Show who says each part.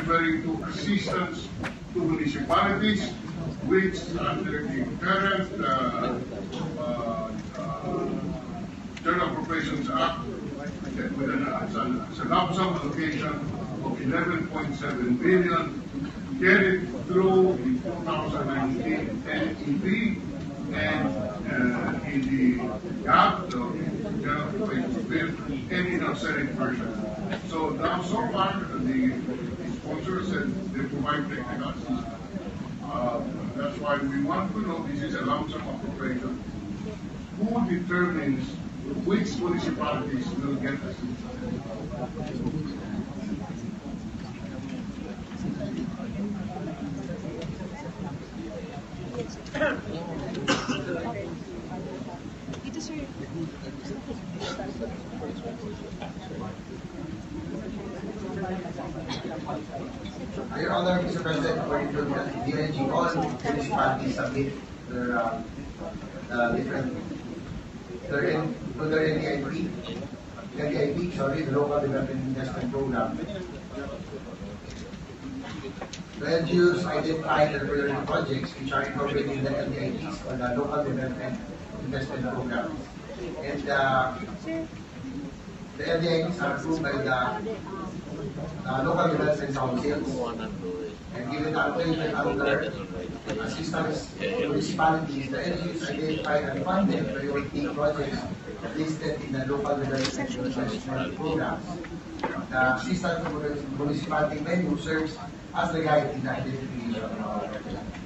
Speaker 1: referring to assistance to municipalities, which under the current General Appropriations Act, with a lump sum allocation of 11.7 billion, carried through the 2019 NEP and in the Act, the General Appropriations Bill, and in our Senate version. So now, so far, the sponsor said they provide technical assistance. That's why we want to know, this is a lump sum appropriation. Who determines which municipalities will get assistance?
Speaker 2: Your Honor, Mr. President, according to the DNG, all municipalities submit their different to their NDIP, sorry, the Local Development Investment Program. The LGUs identify their priority projects which are incorporated in the LDIPs or the Local Development Investment Program. And the LDIPs are approved by the local development councils and given allocation under assistance to municipalities. The LGUs identify and funded priority projects listed in the Local Development Investment Programs. The assistance to municipality menu serves as the guide in the identification of our project.